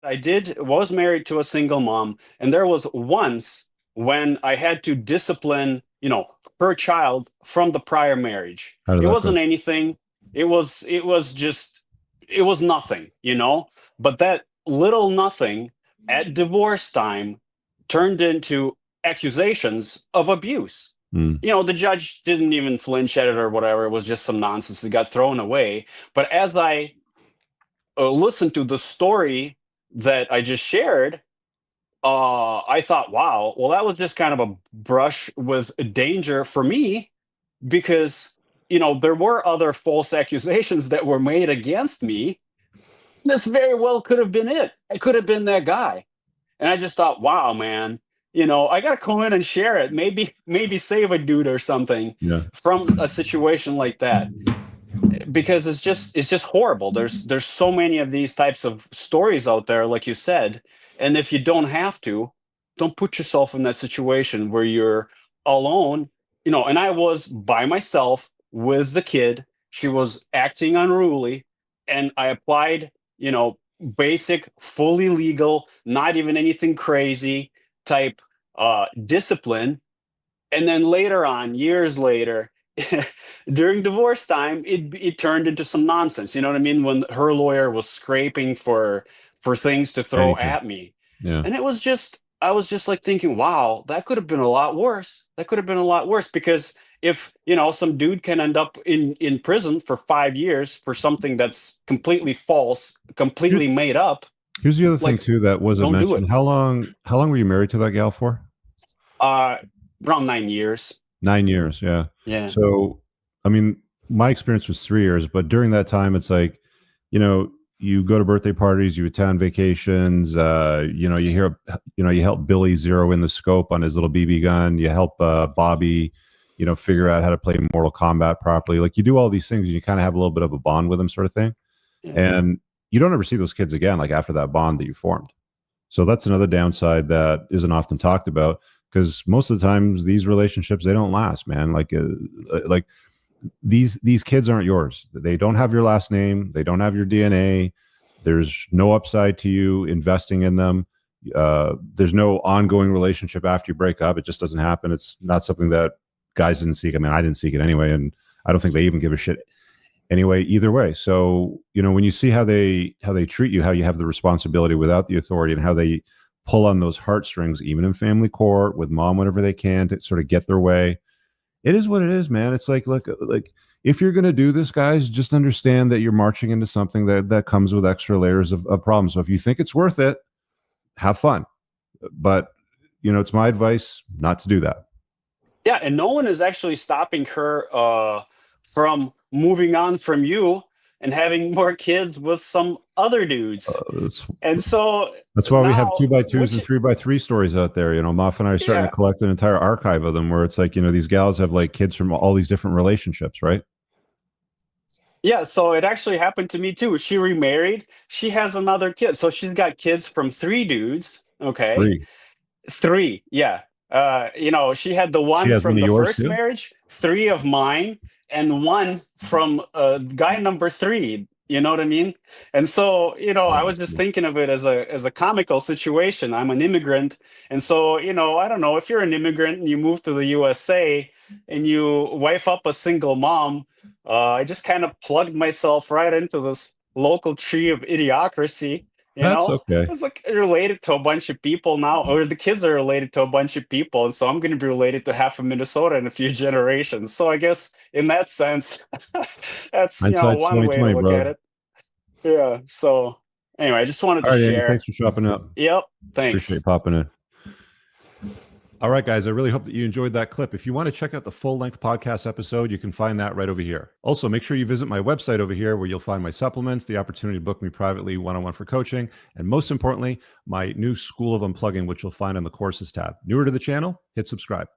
I was married to a single mom, and there was once when I had to discipline, her child from the prior marriage. How did It that go? wasn't anything. It was nothing. But that little nothing at divorce time turned into accusations of abuse. Mm. The judge didn't even flinch at it or whatever. It was just some nonsense that got thrown away. But as I listened to the story that I just shared, I thought, wow, well, that was just kind of a brush with danger for me because, there were other false accusations that were made against me. This very well could have been it. I could have been that guy. And I just thought, wow, man, I got to come in and share it. Maybe save a dude or something Yeah. from a situation like that because it's just horrible. There's so many of these types of stories out there, like you said, and if you don't have to, don't put yourself in that situation where you're alone. And I was by myself with the kid. She was acting unruly, and I applied, basic, fully legal, not even anything crazy type discipline. And then later on, years later, during divorce time, it turned into some nonsense. You know what I mean? When her lawyer was scraping for things to throw Anything. at me, Yeah. and I was just like thinking, wow, that could have been a lot worse. That could have been a lot worse because if some dude can end up in prison for 5 years for something that's completely false, Here's completely made up, here's the other thing like too that wasn't don't do mentioned. it. How long were you married to that gal for? Uh, Around 9 years. 9 years. Yeah. Yeah. So, I mean, my experience was 3 years, but during that time, it's like, you go to birthday parties, you attend vacations, you help Billy zero in the scope on his little BB gun. You help Bobby, figure out how to play Mortal Kombat properly. Like you do all these things and you kind of have a little bit of a bond with them sort of thing. Yeah. And you don't ever see those kids again, like after that bond that you formed. So that's another downside that isn't often talked about because most of the times these relationships, they don't last, man. Like these kids aren't yours. They don't have your last name. They don't have your DNA. There's no upside to you investing in them. There's no ongoing relationship after you break up. It just doesn't happen. It's not something that guys didn't seek. I mean, I didn't seek it anyway, and I don't think they even give a shit anyway either way. So when you see how they treat you, how you have the responsibility without the authority, and how they pull on those heartstrings even in family court with mom whenever they can to sort of get their way. It is what it is, man. It's like, look, like if you're going to do this, guys, just understand that you're marching into something that comes with extra layers of problems. So if you think it's worth it, have fun. But it's my advice not to do that. Yeah, and no one is actually stopping her from moving on from you and having more kids with some other dudes. That's And so why we have now, 2x2s which, and 3x3 stories out there. Moff and I are starting to yeah, collect an entire archive of them where it's like, these gals have like kids from all these different relationships, right? yeah. So it actually happened to me too. She remarried. She has another kid. So she's got kids from three dudes. Okay, Three. three. Yeah. She had the She one has one from of the yours first too? marriage, three of mine, and one from guy number three. You know what I mean? And so, I was just thinking of it as a comical situation. I'm an immigrant, and so, I don't know if you're an immigrant and you move to the USA and you wife up a single mom. I just kind of plugged myself right into this local tree of idiocracy. You That's know, okay. I was like related to a bunch of people now, or the kids are related to a bunch of people, and so I'm going to be related to half of Minnesota in a few generations. So I guess in that sense, that's Hindsight's one way to 2020, look at bro. it. Yeah. So anyway, I just wanted to All right, Andy. share. Thanks for shopping up. Yep. Appreciate Thanks. popping in. All right, guys. I really hope that you enjoyed that clip. If you want to check out the full length podcast episode, you can find that right over here. Also, make sure you visit my website over here where you'll find my supplements, the opportunity to book me privately one on one for coaching, and most importantly, my new School of Unplugging, which you'll find on the courses tab. Newer to the channel, hit subscribe.